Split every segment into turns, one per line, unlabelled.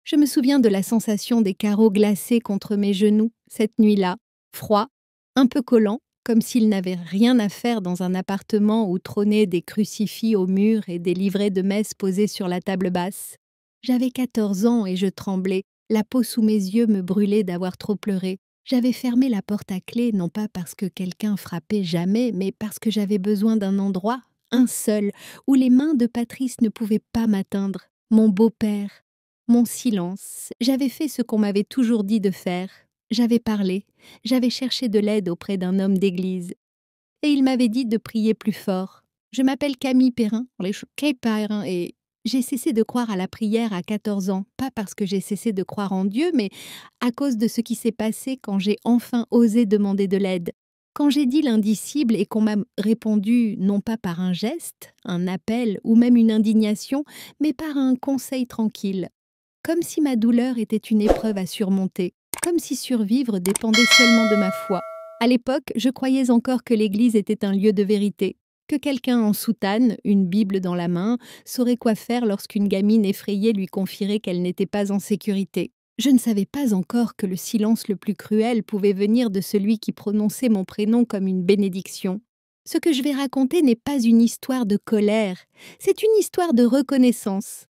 Je me souviens de la sensation des carreaux glacés contre mes genoux, cette nuit-là, froid, un peu collant, comme s'il n'avait rien à faire dans un appartement où trônaient des crucifix au mur et des livrets de messe posés sur la table basse. J'avais 14 ans et je tremblais, la peau sous mes yeux me brûlait d'avoir trop pleuré. J'avais fermé la porte à clé, non pas parce que quelqu'un frappait jamais, mais parce que j'avais besoin d'un endroit, un seul, où les mains de Patrice ne pouvaient pas m'atteindre. Mon beau-père. Mon silence. J'avais fait ce qu'on m'avait toujours dit de faire. J'avais parlé. J'avais cherché de l'aide auprès d'un homme d'église. Et il m'avait dit de prier plus fort. Je m'appelle Camille Perrin, et j'ai cessé de croire à la prière à 14 ans, pas parce que j'ai cessé de croire en Dieu, mais à cause de ce qui s'est passé quand j'ai enfin osé demander de l'aide. Quand j'ai dit l'indicible et qu'on m'a répondu non pas par un geste, un appel ou même une indignation, mais par un conseil tranquille. Comme si ma douleur était une épreuve à surmonter, comme si survivre dépendait seulement de ma foi. À l'époque, je croyais encore que l'Église était un lieu de vérité, que quelqu'un en soutane, une Bible dans la main, saurait quoi faire lorsqu'une gamine effrayée lui confierait qu'elle n'était pas en sécurité. Je ne savais pas encore que le silence le plus cruel pouvait venir de celui qui prononçait mon prénom comme une bénédiction. Ce que je vais raconter n'est pas une histoire de colère, c'est une histoire de reconnaissance,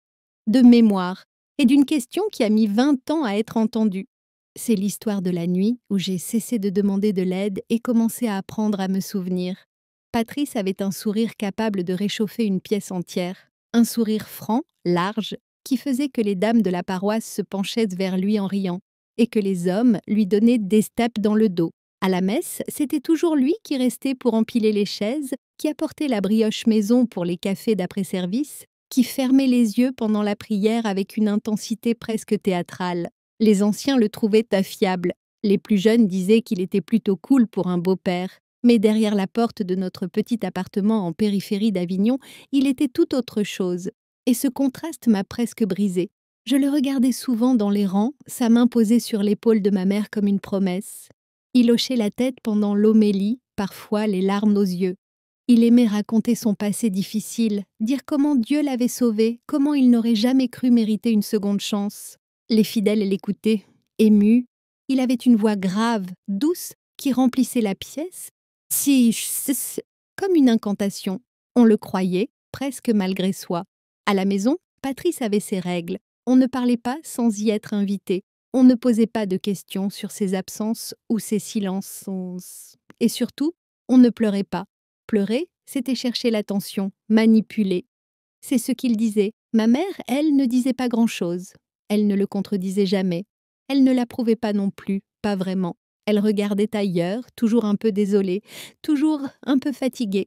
de mémoire, et d'une question qui a mis 20 ans à être entendue. C'est l'histoire de la nuit où j'ai cessé de demander de l'aide et commencé à apprendre à me souvenir. Patrice avait un sourire capable de réchauffer une pièce entière, un sourire franc, large, qui faisait que les dames de la paroisse se penchaient vers lui en riant, et que les hommes lui donnaient des tapes dans le dos. À la messe, c'était toujours lui qui restait pour empiler les chaises, qui apportait la brioche maison pour les cafés d'après-service, qui fermait les yeux pendant la prière avec une intensité presque théâtrale. Les anciens le trouvaient affiable. Les plus jeunes disaient qu'il était plutôt cool pour un beau-père. Mais derrière la porte de notre petit appartement en périphérie d'Avignon, il était tout autre chose. Et ce contraste m'a presque brisée. Je le regardais souvent dans les rangs, sa main posée sur l'épaule de ma mère comme une promesse. Il hochait la tête pendant l'homélie, parfois les larmes aux yeux. Il aimait raconter son passé difficile, dire comment Dieu l'avait sauvé, comment il n'aurait jamais cru mériter une seconde chance. Les fidèles l'écoutaient, émus. Il avait une voix grave, douce, qui remplissait la pièce, comme une incantation. On le croyait, presque malgré soi. À la maison, Patrice avait ses règles. On ne parlait pas sans y être invité. On ne posait pas de questions sur ses absences ou ses silences. Et surtout, on ne pleurait pas. Pleurer, c'était chercher l'attention, manipuler. C'est ce qu'il disait. Ma mère, elle, ne disait pas grand-chose. Elle ne le contredisait jamais. Elle ne l'approuvait pas non plus, pas vraiment. Elle regardait ailleurs, toujours un peu désolée, toujours un peu fatiguée.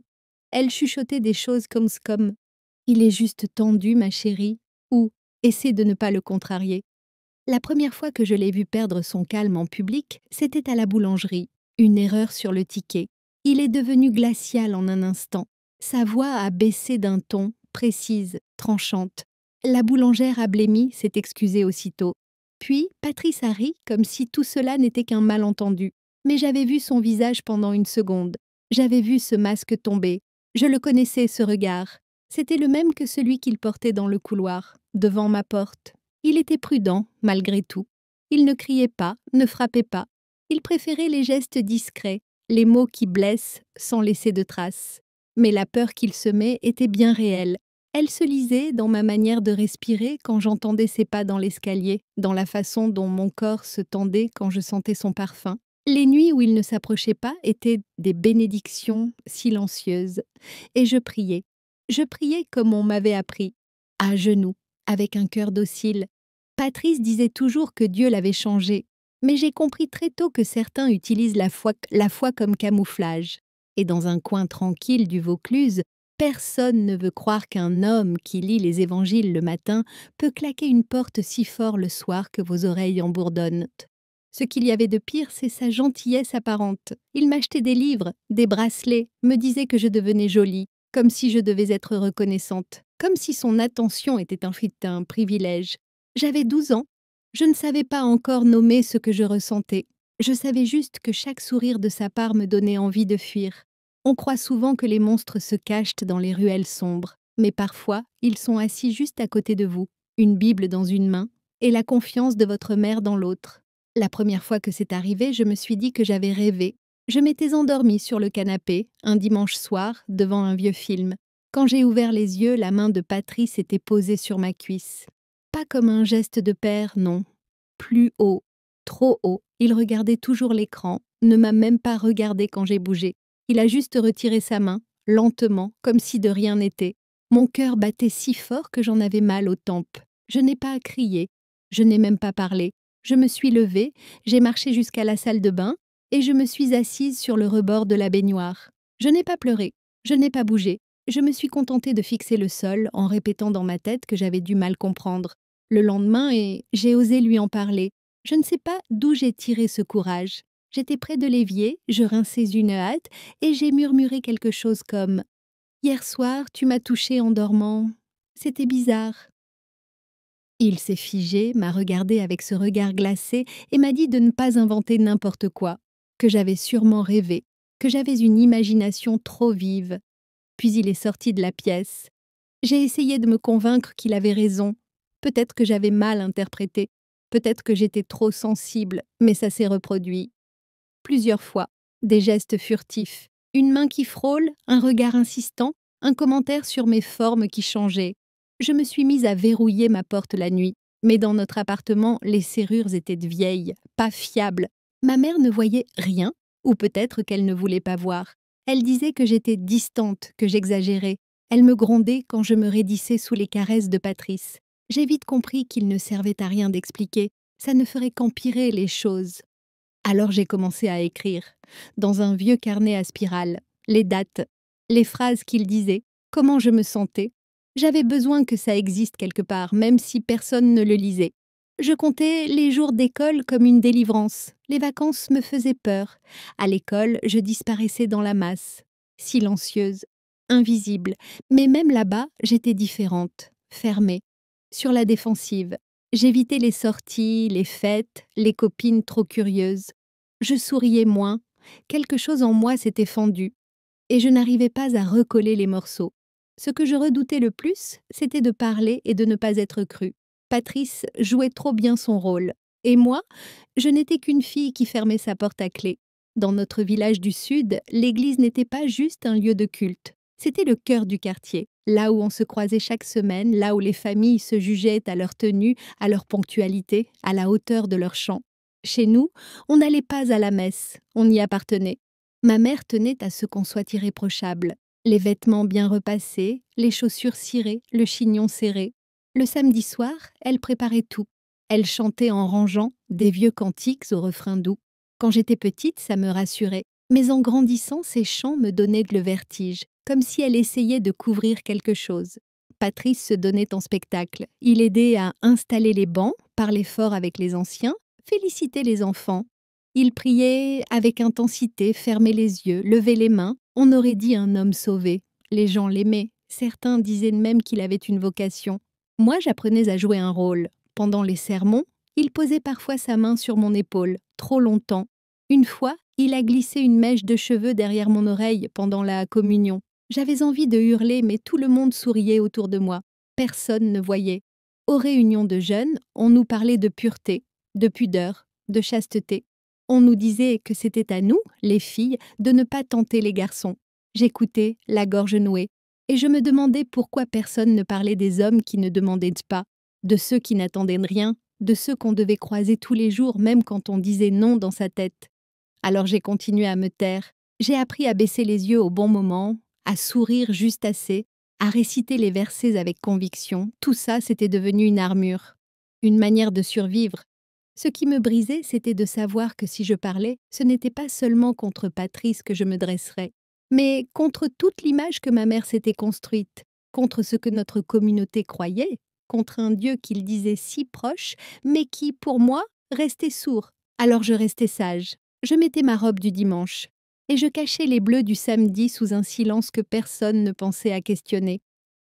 Elle chuchotait des choses comme « Il est juste tendu, ma chérie » ou « Essaie de ne pas le contrarier ». La première fois que je l'ai vu perdre son calme en public, c'était à la boulangerie. Une erreur sur le ticket. Il est devenu glacial en un instant. Sa voix a baissé d'un ton, précise, tranchante. La boulangère a blêmi, s'est excusée aussitôt. Puis, Patrice a ri, comme si tout cela n'était qu'un malentendu. Mais j'avais vu son visage pendant une seconde. J'avais vu ce masque tomber. Je le connaissais, ce regard. C'était le même que celui qu'il portait dans le couloir, devant ma porte. Il était prudent, malgré tout. Il ne criait pas, ne frappait pas. Il préférait les gestes discrets, les mots qui blessent sans laisser de traces. Mais la peur qu'il semait était bien réelle. Elle se lisait dans ma manière de respirer quand j'entendais ses pas dans l'escalier, dans la façon dont mon corps se tendait quand je sentais son parfum. Les nuits où il ne s'approchait pas étaient des bénédictions silencieuses. Et je priais. Je priais comme on m'avait appris, à genoux, avec un cœur docile. Patrice disait toujours que Dieu l'avait changé, mais j'ai compris très tôt que certains utilisent la foi comme camouflage. Et dans un coin tranquille du Vaucluse, personne ne veut croire qu'un homme qui lit les évangiles le matin peut claquer une porte si fort le soir que vos oreilles en bourdonnent. Ce qu'il y avait de pire, c'est sa gentillesse apparente. Il m'achetait des livres, des bracelets, me disait que je devenais jolie, comme si je devais être reconnaissante, comme si son attention était un privilège. J'avais 12 ans. Je ne savais pas encore nommer ce que je ressentais. Je savais juste que chaque sourire de sa part me donnait envie de fuir. On croit souvent que les monstres se cachent dans les ruelles sombres, mais parfois, ils sont assis juste à côté de vous, une Bible dans une main, et la confiance de votre mère dans l'autre. La première fois que c'est arrivé, je me suis dit que j'avais rêvé. Je m'étais endormie sur le canapé, un dimanche soir, devant un vieux film. Quand j'ai ouvert les yeux, la main de Patrice était posée sur ma cuisse. Pas comme un geste de père, non. Plus haut, trop haut. Il regardait toujours l'écran, ne m'a même pas regardé quand j'ai bougé. Il a juste retiré sa main, lentement, comme si de rien n'était. Mon cœur battait si fort que j'en avais mal aux tempes. Je n'ai pas crié, je n'ai même pas parlé. Je me suis levée, j'ai marché jusqu'à la salle de bain et je me suis assise sur le rebord de la baignoire. Je n'ai pas pleuré, je n'ai pas bougé. Je me suis contentée de fixer le sol en répétant dans ma tête que j'avais du mal comprendre. Le lendemain, j'ai osé lui en parler. Je ne sais pas d'où j'ai tiré ce courage. J'étais près de l'évier, je rinçais une hâte et j'ai murmuré quelque chose comme « Hier soir, tu m'as touchée en dormant. C'était bizarre. » Il s'est figé, m'a regardé avec ce regard glacé et m'a dit de ne pas inventer n'importe quoi, que j'avais sûrement rêvé, que j'avais une imagination trop vive. Puis il est sorti de la pièce. J'ai essayé de me convaincre qu'il avait raison. Peut-être que j'avais mal interprété, peut-être que j'étais trop sensible, mais ça s'est reproduit. Plusieurs fois, des gestes furtifs, une main qui frôle, un regard insistant, un commentaire sur mes formes qui changeaient. Je me suis mise à verrouiller ma porte la nuit, mais dans notre appartement, les serrures étaient de vieilles, pas fiables. Ma mère ne voyait rien, ou peut-être qu'elle ne voulait pas voir. Elle disait que j'étais distante, que j'exagérais. Elle me grondait quand je me raidissais sous les caresses de Patrice. J'ai vite compris qu'il ne servait à rien d'expliquer, ça ne ferait qu'empirer les choses. Alors j'ai commencé à écrire, dans un vieux carnet à spirale, les dates, les phrases qu'il disait, comment je me sentais. J'avais besoin que ça existe quelque part, même si personne ne le lisait. Je comptais les jours d'école comme une délivrance. Les vacances me faisaient peur. À l'école, je disparaissais dans la masse, silencieuse, invisible. Mais même là-bas, j'étais différente, fermée, sur la défensive. J'évitais les sorties, les fêtes, les copines trop curieuses. Je souriais moins, quelque chose en moi s'était fendu, et je n'arrivais pas à recoller les morceaux. Ce que je redoutais le plus, c'était de parler et de ne pas être crue. Patrice jouait trop bien son rôle, et moi, je n'étais qu'une fille qui fermait sa porte à clé. Dans notre village du Sud, l'église n'était pas juste un lieu de culte, c'était le cœur du quartier, là où on se croisait chaque semaine, là où les familles se jugeaient à leur tenue, à leur ponctualité, à la hauteur de leur chant. Chez nous, on n'allait pas à la messe, on y appartenait. Ma mère tenait à ce qu'on soit irréprochable. Les vêtements bien repassés, les chaussures cirées, le chignon serré. Le samedi soir, elle préparait tout. Elle chantait en rangeant des vieux cantiques au refrain doux. Quand j'étais petite, ça me rassurait. Mais en grandissant, ces chants me donnaient le vertige, comme si elle essayait de couvrir quelque chose. Patrice se donnait en spectacle. Il aidait à installer les bancs, parlait fort avec les anciens, félicitait les enfants. Il priait avec intensité, fermait les yeux, levait les mains. On aurait dit un homme sauvé. Les gens l'aimaient. Certains disaient même qu'il avait une vocation. Moi, j'apprenais à jouer un rôle. Pendant les sermons, il posait parfois sa main sur mon épaule, trop longtemps. Une fois, il a glissé une mèche de cheveux derrière mon oreille pendant la communion. J'avais envie de hurler, mais tout le monde souriait autour de moi. Personne ne voyait. Aux réunions de jeunes, on nous parlait de pureté, de pudeur, de chasteté. On nous disait que c'était à nous, les filles, de ne pas tenter les garçons. J'écoutais, la gorge nouée, et je me demandais pourquoi personne ne parlait des hommes qui ne demandaient pas, de ceux qui n'attendaient rien, de ceux qu'on devait croiser tous les jours, même quand on disait non dans sa tête. Alors j'ai continué à me taire. J'ai appris à baisser les yeux au bon moment, à sourire juste assez, à réciter les versets avec conviction. Tout ça, c'était devenu une armure, une manière de survivre. Ce qui me brisait, c'était de savoir que si je parlais, ce n'était pas seulement contre Patrice que je me dresserais, mais contre toute l'image que ma mère s'était construite, contre ce que notre communauté croyait, contre un Dieu qu'il disait si proche, mais qui, pour moi, restait sourd. Alors je restais sage. Je mettais ma robe du dimanche, et je cachais les bleus du samedi sous un silence que personne ne pensait à questionner.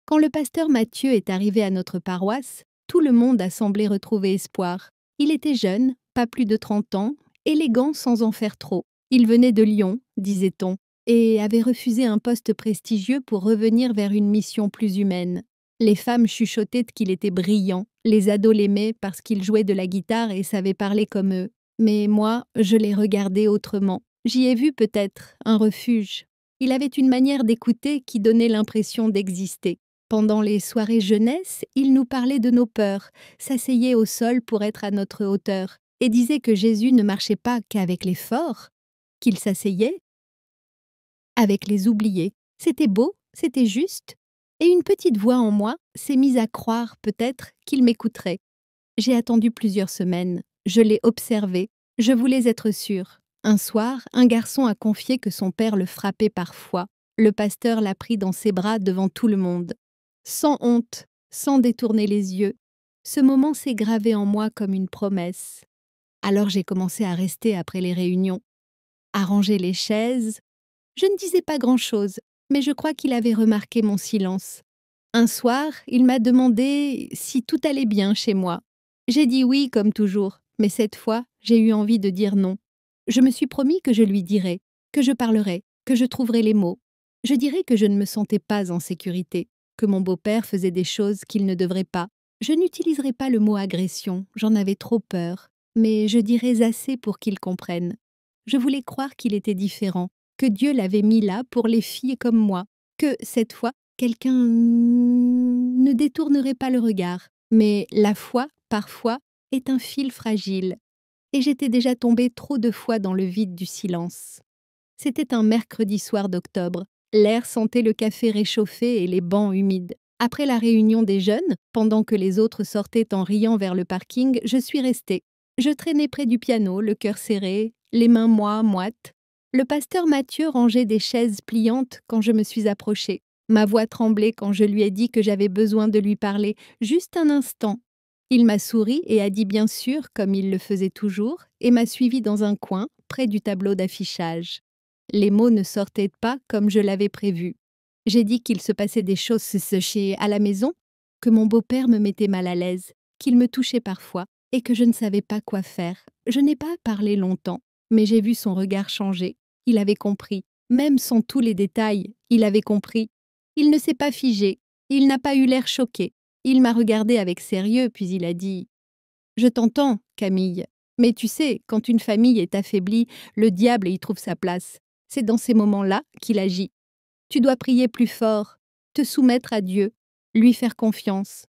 Quand le pasteur Mathieu est arrivé à notre paroisse, tout le monde a semblé retrouver espoir. Il était jeune, pas plus de 30 ans, élégant sans en faire trop. Il venait de Lyon, disait-on, et avait refusé un poste prestigieux pour revenir vers une mission plus humaine. Les femmes chuchotaient qu'il était brillant, les ados l'aimaient parce qu'il jouait de la guitare et savait parler comme eux. Mais moi, je les regardais autrement. J'y ai vu peut-être un refuge. Il avait une manière d'écouter qui donnait l'impression d'exister. Pendant les soirées jeunesse, il nous parlait de nos peurs, s'asseyait au sol pour être à notre hauteur, et disait que Jésus ne marchait pas qu'avec les forts, qu'il s'asseyait avec les oubliés. C'était beau, c'était juste, et une petite voix en moi s'est mise à croire peut-être qu'il m'écouterait. J'ai attendu plusieurs semaines, je l'ai observé, je voulais être sûre. Un soir, un garçon a confié que son père le frappait parfois. Le pasteur l'a pris dans ses bras devant tout le monde. Sans honte, sans détourner les yeux, ce moment s'est gravé en moi comme une promesse. Alors j'ai commencé à rester après les réunions, à ranger les chaises. Je ne disais pas grand-chose, mais je crois qu'il avait remarqué mon silence. Un soir, il m'a demandé si tout allait bien chez moi. J'ai dit oui, comme toujours, mais cette fois, j'ai eu envie de dire non. Je me suis promis que je lui dirais, que je parlerais, que je trouverais les mots. Je dirais que je ne me sentais pas en sécurité, que mon beau-père faisait des choses qu'il ne devrait pas. Je n'utiliserai pas le mot agression, j'en avais trop peur, mais je dirais assez pour qu'il comprenne. Je voulais croire qu'il était différent, que Dieu l'avait mis là pour les filles comme moi, que, cette fois, quelqu'un ne détournerait pas le regard. Mais la foi, parfois, est un fil fragile. Et j'étais déjà tombée trop de fois dans le vide du silence. C'était un mercredi soir d'octobre. L'air sentait le café réchauffé et les bancs humides. Après la réunion des jeunes, pendant que les autres sortaient en riant vers le parking, je suis restée. Je traînais près du piano, le cœur serré, les mains moites. Le pasteur Mathieu rangeait des chaises pliantes quand je me suis approchée. Ma voix tremblait quand je lui ai dit que j'avais besoin de lui parler, juste un instant. Il m'a souri et a dit bien sûr, comme il le faisait toujours, et m'a suivi dans un coin, près du tableau d'affichage. Les mots ne sortaient pas comme je l'avais prévu. J'ai dit qu'il se passait des choses chez à la maison, que mon beau-père me mettait mal à l'aise, qu'il me touchait parfois, et que je ne savais pas quoi faire. Je n'ai pas parlé longtemps, mais j'ai vu son regard changer. Il avait compris, même sans tous les détails, il avait compris. Il ne s'est pas figé, il n'a pas eu l'air choqué. Il m'a regardé avec sérieux, puis il a dit « Je t'entends, Camille, mais tu sais, quand une famille est affaiblie, le diable y trouve sa place. C'est dans ces moments-là qu'il agit. Tu dois prier plus fort, te soumettre à Dieu, lui faire confiance. »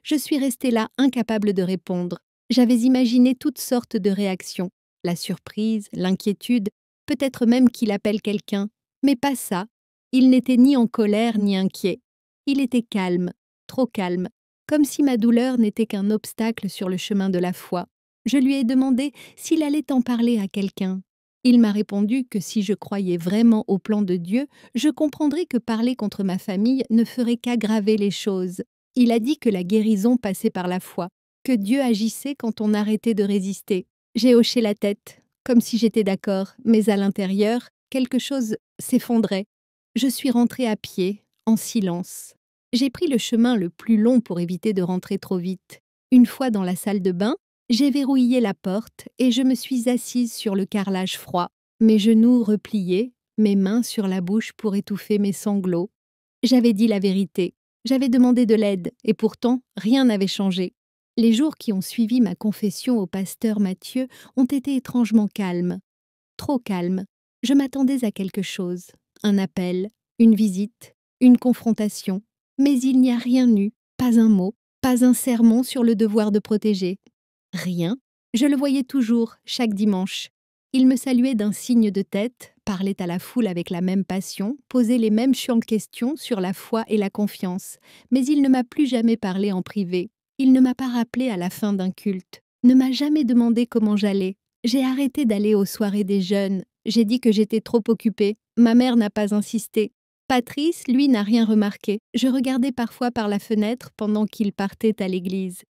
Je suis restée là, incapable de répondre. J'avais imaginé toutes sortes de réactions, la surprise, l'inquiétude, peut-être même qu'il appelle quelqu'un, mais pas ça. Il n'était ni en colère ni inquiet. Il était calme, trop calme, comme si ma douleur n'était qu'un obstacle sur le chemin de la foi. Je lui ai demandé s'il allait en parler à quelqu'un. Il m'a répondu que si je croyais vraiment au plan de Dieu, je comprendrais que parler contre ma famille ne ferait qu'aggraver les choses. Il a dit que la guérison passait par la foi, que Dieu agissait quand on arrêtait de résister. J'ai hoché la tête, comme si j'étais d'accord, mais à l'intérieur, quelque chose s'effondrait. Je suis rentrée à pied, en silence. J'ai pris le chemin le plus long pour éviter de rentrer trop vite. Une fois dans la salle de bain, j'ai verrouillé la porte et je me suis assise sur le carrelage froid, mes genoux repliés, mes mains sur la bouche pour étouffer mes sanglots. J'avais dit la vérité, j'avais demandé de l'aide et pourtant rien n'avait changé. Les jours qui ont suivi ma confession au pasteur Mathieu ont été étrangement calmes. Trop calmes. Je m'attendais à quelque chose, un appel, une visite, une confrontation. Mais il n'y a rien eu, pas un mot, pas un sermon sur le devoir de protéger. Rien. Je le voyais toujours, chaque dimanche. Il me saluait d'un signe de tête, parlait à la foule avec la même passion, posait les mêmes chiantes questions sur la foi et la confiance. Mais il ne m'a plus jamais parlé en privé. Il ne m'a pas rappelé à la fin d'un culte. Ne m'a jamais demandé comment j'allais. J'ai arrêté d'aller aux soirées des jeunes. J'ai dit que j'étais trop occupée. Ma mère n'a pas insisté. Patrice, lui, n'a rien remarqué. Je regardais parfois par la fenêtre pendant qu'il partait à l'église.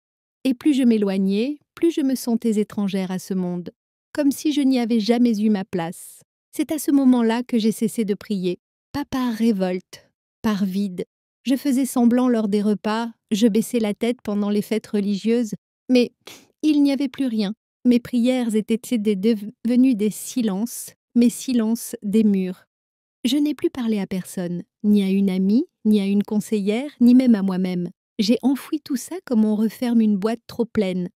Et plus je m'éloignais, plus je me sentais étrangère à ce monde, comme si je n'y avais jamais eu ma place. C'est à ce moment-là que j'ai cessé de prier, pas par révolte, par vide. Je faisais semblant lors des repas, je baissais la tête pendant les fêtes religieuses, mais il n'y avait plus rien. Mes prières étaient devenues des silences, mes silences des murs. Je n'ai plus parlé à personne, ni à une amie, ni à une conseillère, ni même à moi-même. J'ai enfoui tout ça comme on referme une boîte trop pleine.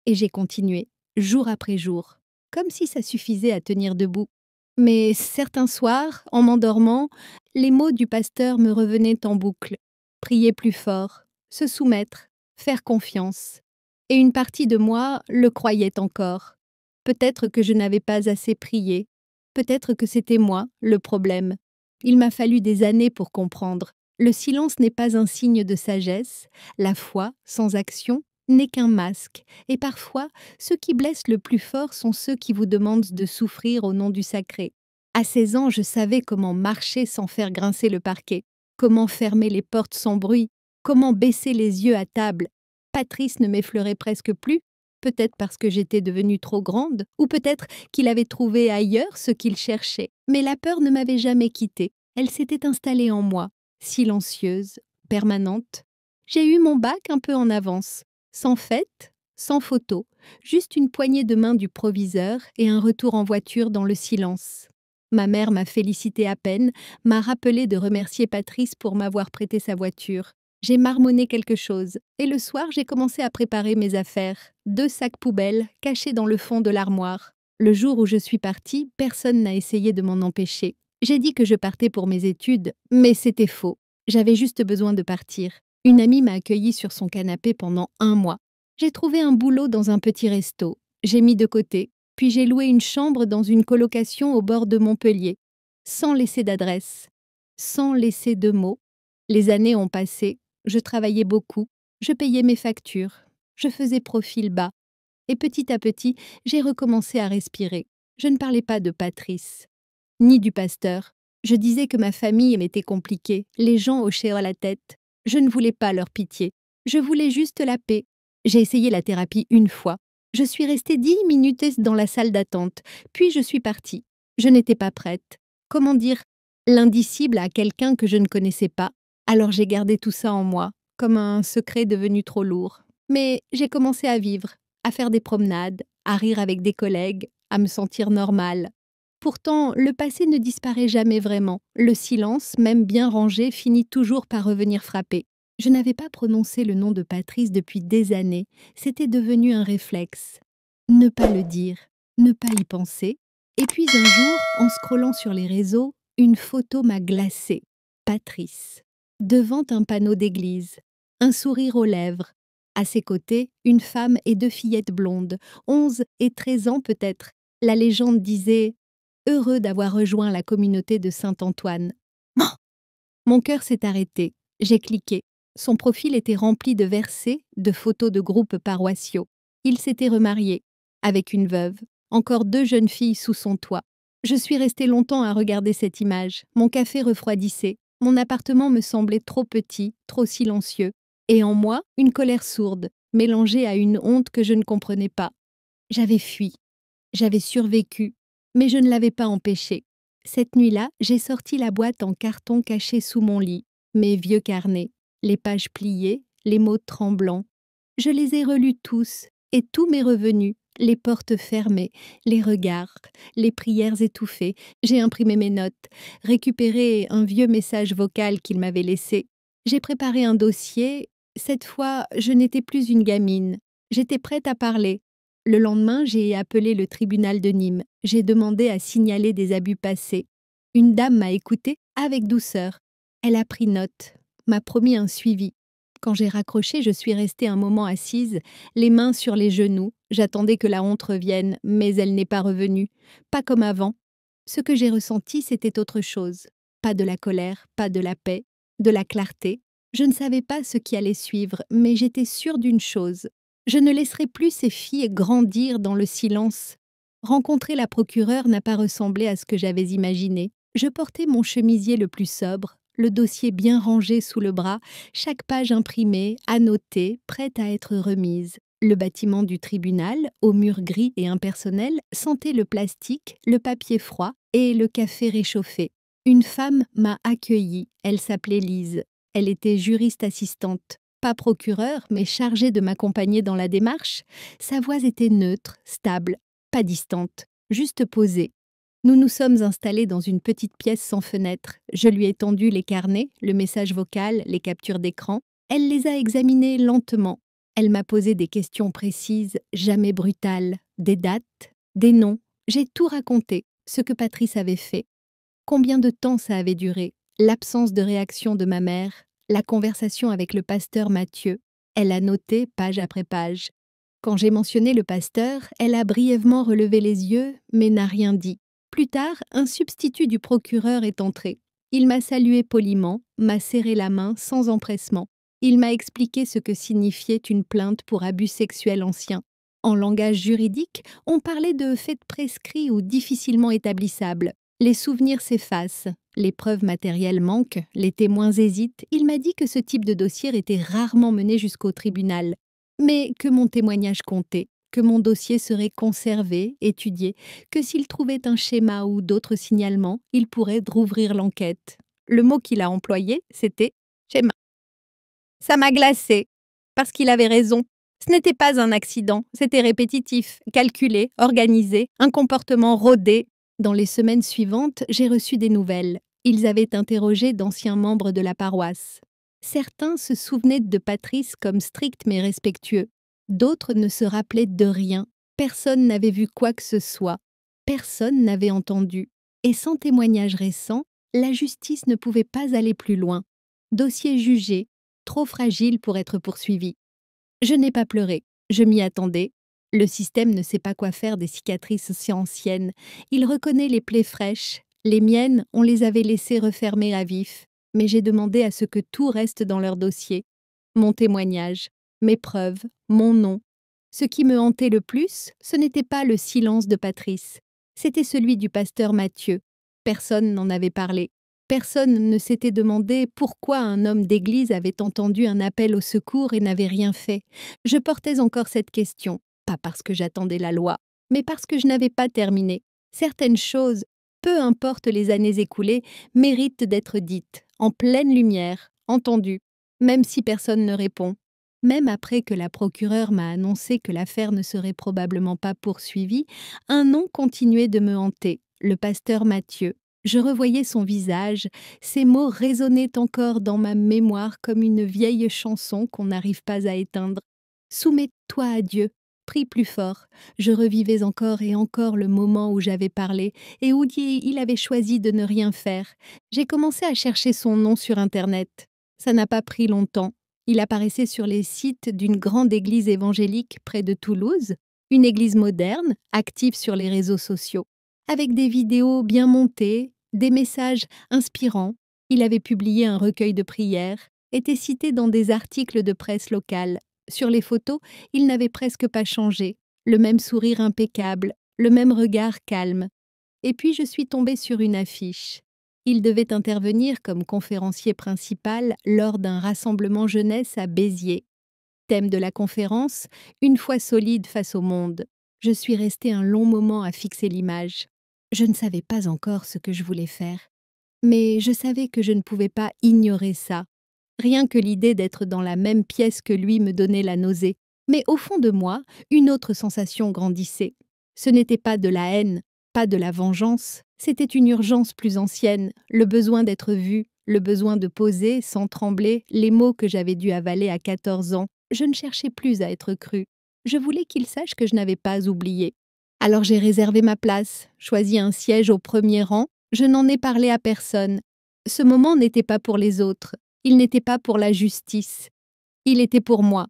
Et j'ai continué, jour après jour, comme si ça suffisait à tenir debout. Mais certains soirs, en m'endormant, les mots du pasteur me revenaient en boucle. Prier plus fort, se soumettre, faire confiance. Et une partie de moi le croyait encore. Peut-être que je n'avais pas assez prié. Peut-être que c'était moi, le problème. Il m'a fallu des années pour comprendre. Le silence n'est pas un signe de sagesse. La foi, sans action, n'est qu'un masque. Et parfois, ceux qui blessent le plus fort sont ceux qui vous demandent de souffrir au nom du sacré. À 16 ans, je savais comment marcher sans faire grincer le parquet, comment fermer les portes sans bruit, comment baisser les yeux à table. Patrice ne m'effleurait presque plus, peut-être parce que j'étais devenue trop grande, ou peut-être qu'il avait trouvé ailleurs ce qu'il cherchait. Mais la peur ne m'avait jamais quittée. Elle s'était installée en moi, silencieuse, permanente. J'ai eu mon bac un peu en avance, sans fête, sans photo, juste une poignée de main du proviseur et un retour en voiture dans le silence. Ma mère m'a félicité à peine, m'a rappelé de remercier Patrice pour m'avoir prêté sa voiture. J'ai marmonné quelque chose, et le soir j'ai commencé à préparer mes affaires. 2 sacs poubelles cachés dans le fond de l'armoire. Le jour où je suis partie, personne n'a essayé de m'en empêcher. J'ai dit que je partais pour mes études, mais c'était faux. J'avais juste besoin de partir. Une amie m'a accueillie sur son canapé pendant 1 mois. J'ai trouvé un boulot dans un petit resto. J'ai mis de côté, puis j'ai loué une chambre dans une colocation au bord de Montpellier, sans laisser d'adresse, sans laisser de mots. Les années ont passé, je travaillais beaucoup, je payais mes factures, je faisais profil bas. Et petit à petit, j'ai recommencé à respirer. Je ne parlais pas de Patrice, ni du pasteur. Je disais que ma famille m'était compliquée, les gens hochaient la tête. Je ne voulais pas leur pitié, je voulais juste la paix. J'ai essayé la thérapie 1 fois. Je suis restée 10 minutes dans la salle d'attente, puis je suis partie. Je n'étais pas prête. Comment dire l'indicible à quelqu'un que je ne connaissais pas? Alors j'ai gardé tout ça en moi, comme un secret devenu trop lourd. Mais j'ai commencé à vivre, à faire des promenades, à rire avec des collègues, à me sentir normale. Pourtant, le passé ne disparaît jamais vraiment. Le silence, même bien rangé, finit toujours par revenir frapper. Je n'avais pas prononcé le nom de Patrice depuis des années. C'était devenu un réflexe. Ne pas le dire, ne pas y penser. Et puis un jour, en scrollant sur les réseaux, une photo m'a glacée. Patrice, devant un panneau d'église, un sourire aux lèvres. À ses côtés, une femme et 2 fillettes blondes, 11 et 13 ans peut-être. La légende disait « Heureux d'avoir rejoint la communauté de Saint-Antoine ». Mon cœur s'est arrêté. J'ai cliqué. Son profil était rempli de versets, de photos de groupes paroissiaux. Il s'était remarié, avec une veuve, encore 2 jeunes filles sous son toit. Je suis restée longtemps à regarder cette image. Mon café refroidissait. Mon appartement me semblait trop petit, trop silencieux. Et en moi, une colère sourde, mélangée à une honte que je ne comprenais pas. J'avais fui. J'avais survécu, mais je ne l'avais pas empêché. Cette nuit-là, j'ai sorti la boîte en carton cachée sous mon lit, mes vieux carnets, les pages pliées, les mots tremblants. Je les ai relus tous, et tout m'est revenu, les portes fermées, les regards, les prières étouffées. J'ai imprimé mes notes, récupéré un vieux message vocal qu'il m'avait laissé. J'ai préparé un dossier. Cette fois, je n'étais plus une gamine. J'étais prête à parler. Le lendemain, j'ai appelé le tribunal de Nîmes. J'ai demandé à signaler des abus passés. Une dame m'a écoutée avec douceur. Elle a pris note, m'a promis un suivi. Quand j'ai raccroché, je suis restée un moment assise, les mains sur les genoux. J'attendais que la honte revienne, mais elle n'est pas revenue. Pas comme avant. Ce que j'ai ressenti, c'était autre chose. Pas de la colère, pas de la paix, de la clarté. Je ne savais pas ce qui allait suivre, mais j'étais sûre d'une chose. Je ne laisserai plus ces filles grandir dans le silence. Rencontrer la procureure n'a pas ressemblé à ce que j'avais imaginé. Je portais mon chemisier le plus sobre, le dossier bien rangé sous le bras, chaque page imprimée, annotée, prête à être remise. Le bâtiment du tribunal, aux murs gris et impersonnels, sentait le plastique, le papier froid et le café réchauffé. Une femme m'a accueillie, elle s'appelait Lise. Elle était juriste assistante. Pas procureure, mais chargée de m'accompagner dans la démarche. Sa voix était neutre, stable, pas distante, juste posée. Nous nous sommes installés dans une petite pièce sans fenêtre. Je lui ai tendu les carnets, le message vocal, les captures d'écran. Elle les a examinés lentement. Elle m'a posé des questions précises, jamais brutales, des dates, des noms. J'ai tout raconté, ce que Patrice avait fait. Combien de temps ça avait duré, l'absence de réaction de ma mère, la conversation avec le pasteur Mathieu. Elle a noté page après page. Quand j'ai mentionné le pasteur, elle a brièvement relevé les yeux, mais n'a rien dit. Plus tard, un substitut du procureur est entré. Il m'a salué poliment, m'a serré la main sans empressement. Il m'a expliqué ce que signifiait une plainte pour abus sexuels anciens. En langage juridique, on parlait de faits prescrits ou difficilement établissables. Les souvenirs s'effacent, les preuves matérielles manquent, les témoins hésitent. Il m'a dit que ce type de dossier était rarement mené jusqu'au tribunal, mais que mon témoignage comptait, que mon dossier serait conservé, étudié, que s'il trouvait un schéma ou d'autres signalements, il pourrait rouvrir l'enquête. Le mot qu'il a employé, c'était « schéma ». Ça m'a glacée, parce qu'il avait raison. Ce n'était pas un accident, c'était répétitif, calculé, organisé, un comportement rodé. Dans les semaines suivantes, j'ai reçu des nouvelles. Ils avaient interrogé d'anciens membres de la paroisse. Certains se souvenaient de Patrice comme strict mais respectueux. D'autres ne se rappelaient de rien. Personne n'avait vu quoi que ce soit. Personne n'avait entendu. Et sans témoignage récent, la justice ne pouvait pas aller plus loin. Dossier jugé, trop fragile pour être poursuivi. Je n'ai pas pleuré, je m'y attendais. Le système ne sait pas quoi faire des cicatrices si anciennes. Il reconnaît les plaies fraîches. Les miennes, on les avait laissées refermer à vif. Mais j'ai demandé à ce que tout reste dans leur dossier. Mon témoignage, mes preuves, mon nom. Ce qui me hantait le plus, ce n'était pas le silence de Patrice. C'était celui du pasteur Mathieu. Personne n'en avait parlé. Personne ne s'était demandé pourquoi un homme d'église avait entendu un appel au secours et n'avait rien fait. Je portais encore cette question, pas parce que j'attendais la loi, mais parce que je n'avais pas terminé. Certaines choses, peu importe les années écoulées, méritent d'être dites, en pleine lumière, entendues, même si personne ne répond. Même après que la procureure m'a annoncé que l'affaire ne serait probablement pas poursuivie, un nom continuait de me hanter, le pasteur Mathieu. Je revoyais son visage, ses mots résonnaient encore dans ma mémoire comme une vieille chanson qu'on n'arrive pas à éteindre. « Soumets-toi à Dieu », prie plus fort. Je revivais encore et encore le moment où j'avais parlé et où il avait choisi de ne rien faire. J'ai commencé à chercher son nom sur Internet. Ça n'a pas pris longtemps. Il apparaissait sur les sites d'une grande église évangélique près de Toulouse, une église moderne, active sur les réseaux sociaux. Avec des vidéos bien montées, des messages inspirants, il avait publié un recueil de prières, était cité dans des articles de presse locale. Sur les photos, il n'avait presque pas changé, le même sourire impeccable, le même regard calme. Et puis je suis tombée sur une affiche. Il devait intervenir comme conférencier principal lors d'un rassemblement jeunesse à Béziers. Thème de la conférence, une foi solide face au monde. Je suis restée un long moment à fixer l'image. Je ne savais pas encore ce que je voulais faire. Mais je savais que je ne pouvais pas ignorer ça. Rien que l'idée d'être dans la même pièce que lui me donnait la nausée. Mais au fond de moi, une autre sensation grandissait. Ce n'était pas de la haine, pas de la vengeance, c'était une urgence plus ancienne, le besoin d'être vu, le besoin de poser, sans trembler, les mots que j'avais dû avaler à 14 ans. Je ne cherchais plus à être crue. Je voulais qu'il sache que je n'avais pas oublié. Alors j'ai réservé ma place, choisi un siège au premier rang. Je n'en ai parlé à personne. Ce moment n'était pas pour les autres. Il n'était pas pour la justice. Il était pour moi.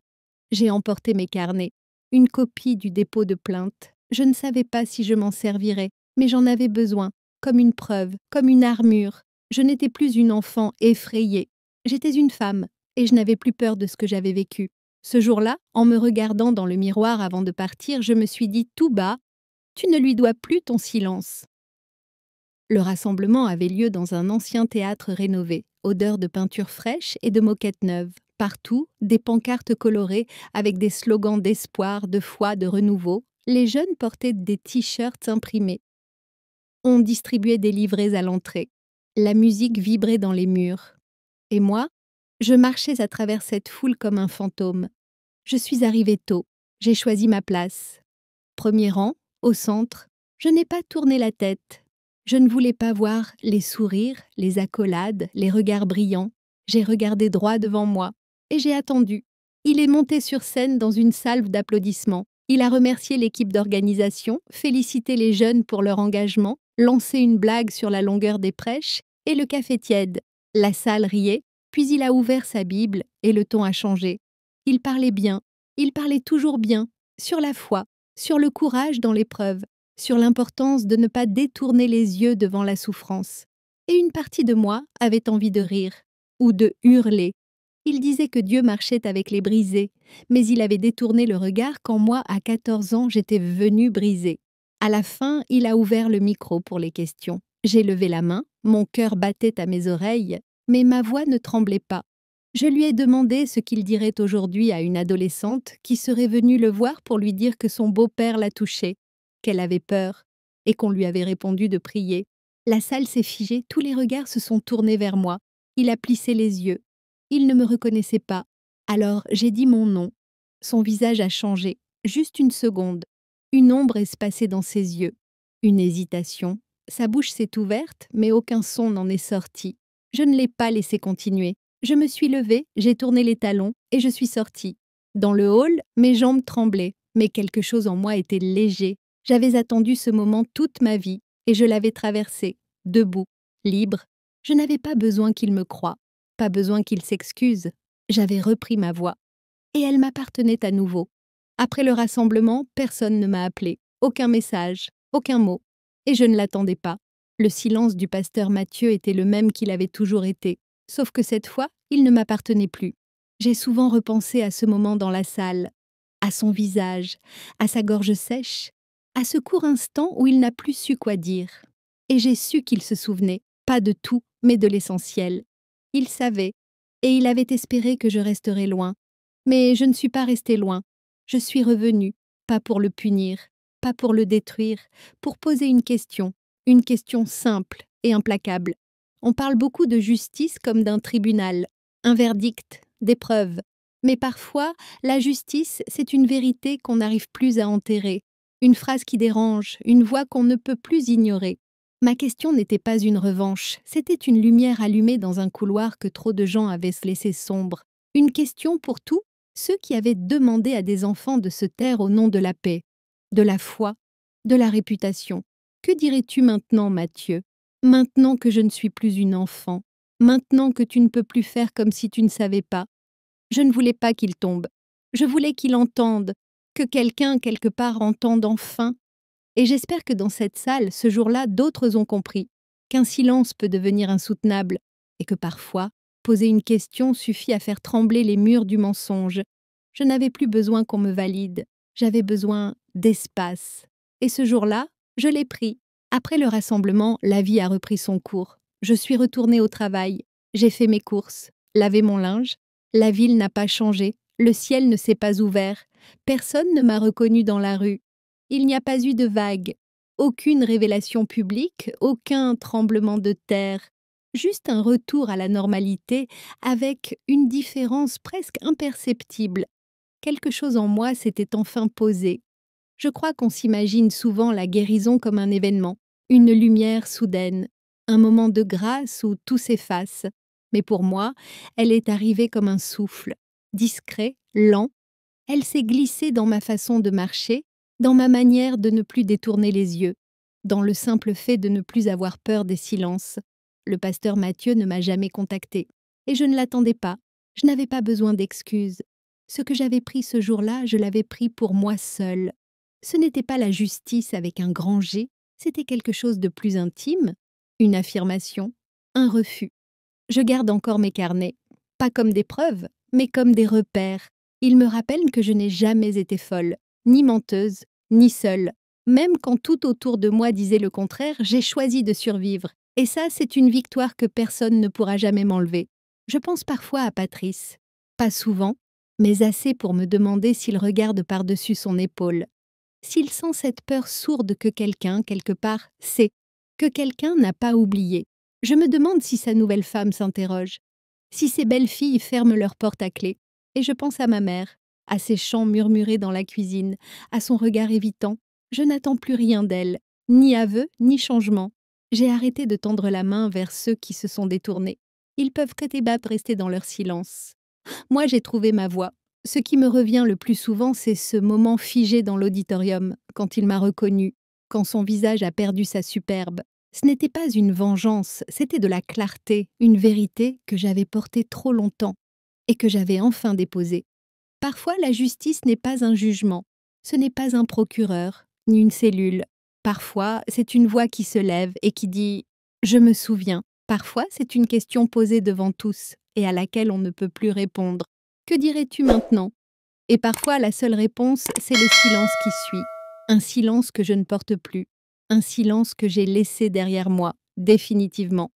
J'ai emporté mes carnets, une copie du dépôt de plainte. Je ne savais pas si je m'en servirais, mais j'en avais besoin, comme une preuve, comme une armure. Je n'étais plus une enfant effrayée. J'étais une femme, et je n'avais plus peur de ce que j'avais vécu. Ce jour-là, en me regardant dans le miroir avant de partir, je me suis dit tout bas, « Tu ne lui dois plus ton silence ». Le rassemblement avait lieu dans un ancien théâtre rénové, odeur de peinture fraîche et de moquettes neuves. Partout, des pancartes colorées avec des slogans d'espoir, de foi, de renouveau. Les jeunes portaient des t-shirts imprimés. On distribuait des livrets à l'entrée. La musique vibrait dans les murs. Et moi, je marchais à travers cette foule comme un fantôme. Je suis arrivée tôt. J'ai choisi ma place. Premier rang, au centre. Je n'ai pas tourné la tête. Je ne voulais pas voir les sourires, les accolades, les regards brillants. J'ai regardé droit devant moi et j'ai attendu. Il est monté sur scène dans une salve d'applaudissements. Il a remercié l'équipe d'organisation, félicité les jeunes pour leur engagement, lancé une blague sur la longueur des prêches et le café tiède. La salle riait, puis il a ouvert sa Bible et le ton a changé. Il parlait bien, il parlait toujours bien, sur la foi, sur le courage dans l'épreuve, sur l'importance de ne pas détourner les yeux devant la souffrance. Et une partie de moi avait envie de rire, ou de hurler. Il disait que Dieu marchait avec les brisés, mais il avait détourné le regard quand moi, à 14 ans, j'étais venue brisée. À la fin, il a ouvert le micro pour les questions. J'ai levé la main, mon cœur battait à mes oreilles, mais ma voix ne tremblait pas. Je lui ai demandé ce qu'il dirait aujourd'hui à une adolescente qui serait venue le voir pour lui dire que son beau-père la touchait, qu'elle avait peur, et qu'on lui avait répondu de prier. La salle s'est figée, tous les regards se sont tournés vers moi. Il a plissé les yeux. Il ne me reconnaissait pas. Alors j'ai dit mon nom. Son visage a changé, juste une seconde. Une ombre espacée dans ses yeux. Une hésitation. Sa bouche s'est ouverte, mais aucun son n'en est sorti. Je ne l'ai pas laissé continuer. Je me suis levée, j'ai tourné les talons et je suis sortie. Dans le hall, mes jambes tremblaient, mais quelque chose en moi était léger. J'avais attendu ce moment toute ma vie et je l'avais traversé, debout, libre. Je n'avais pas besoin qu'il me croie, pas besoin qu'il s'excuse. J'avais repris ma voix et elle m'appartenait à nouveau. Après le rassemblement, personne ne m'a appelé, aucun message, aucun mot. Et je ne l'attendais pas. Le silence du pasteur Mathieu était le même qu'il avait toujours été, sauf que cette fois, il ne m'appartenait plus. J'ai souvent repensé à ce moment dans la salle, à son visage, à sa gorge sèche, à ce court instant où il n'a plus su quoi dire. Et j'ai su qu'il se souvenait, pas de tout, mais de l'essentiel. Il savait, et il avait espéré que je resterais loin. Mais je ne suis pas restée loin. Je suis revenue, pas pour le punir, pas pour le détruire, pour poser une question simple et implacable. On parle beaucoup de justice comme d'un tribunal, un verdict, des preuves. Mais parfois, la justice, c'est une vérité qu'on n'arrive plus à enterrer, une phrase qui dérange, une voix qu'on ne peut plus ignorer. Ma question n'était pas une revanche, c'était une lumière allumée dans un couloir que trop de gens avaient laissé sombre. Une question pour tous ceux qui avaient demandé à des enfants de se taire au nom de la paix, de la foi, de la réputation. Que dirais-tu maintenant, Mathieu? Maintenant que je ne suis plus une enfant, maintenant que tu ne peux plus faire comme si tu ne savais pas. Je ne voulais pas qu'il tombe. Je voulais qu'il entende, que quelqu'un quelque part entende enfin. Et j'espère que dans cette salle, ce jour-là, d'autres ont compris qu'un silence peut devenir insoutenable et que parfois, poser une question suffit à faire trembler les murs du mensonge. Je n'avais plus besoin qu'on me valide, j'avais besoin d'espace. Et ce jour-là, je l'ai pris. Après le rassemblement, la vie a repris son cours. Je suis retournée au travail, j'ai fait mes courses, lavé mon linge. La ville n'a pas changé, le ciel ne s'est pas ouvert, personne ne m'a reconnue dans la rue. Il n'y a pas eu de vague, aucune révélation publique, aucun tremblement de terre, juste un retour à la normalité avec une différence presque imperceptible. Quelque chose en moi s'était enfin posé. Je crois qu'on s'imagine souvent la guérison comme un événement, une lumière soudaine, un moment de grâce où tout s'efface. Mais pour moi, elle est arrivée comme un souffle, discret, lent. Elle s'est glissée dans ma façon de marcher, dans ma manière de ne plus détourner les yeux, dans le simple fait de ne plus avoir peur des silences. Le pasteur Mathieu ne m'a jamais contacté, et je ne l'attendais pas. Je n'avais pas besoin d'excuses. Ce que j'avais pris ce jour-là, je l'avais pris pour moi seule. Ce n'était pas la justice avec un grand G, c'était quelque chose de plus intime, une affirmation, un refus. Je garde encore mes carnets, pas comme des preuves, mais comme des repères. Ils me rappellent que je n'ai jamais été folle, ni menteuse, ni seule. Même quand tout autour de moi disait le contraire, j'ai choisi de survivre. Et ça, c'est une victoire que personne ne pourra jamais m'enlever. Je pense parfois à Patrice. Pas souvent, mais assez pour me demander s'il regarde par-dessus son épaule. S'il sent cette peur sourde que quelqu'un, quelque part, sait, que quelqu'un n'a pas oublié. Je me demande si sa nouvelle femme s'interroge, si ses belles filles ferment leur porte à clé. Et je pense à ma mère, à ses chants murmurés dans la cuisine, à son regard évitant. Je n'attends plus rien d'elle, ni aveu, ni changement. J'ai arrêté de tendre la main vers ceux qui se sont détournés. Ils peuvent très bas rester dans leur silence. Moi, j'ai trouvé ma voie. Ce qui me revient le plus souvent, c'est ce moment figé dans l'auditorium, quand il m'a reconnu, quand son visage a perdu sa superbe. Ce n'était pas une vengeance, c'était de la clarté, une vérité que j'avais portée trop longtemps et que j'avais enfin déposée. Parfois, la justice n'est pas un jugement, ce n'est pas un procureur, ni une cellule. Parfois, c'est une voix qui se lève et qui dit « Je me souviens ». Parfois, c'est une question posée devant tous et à laquelle on ne peut plus répondre. Que dirais-tu maintenant? Et parfois, la seule réponse, c'est le silence qui suit. Un silence que je ne porte plus. Un silence que j'ai laissé derrière moi, définitivement.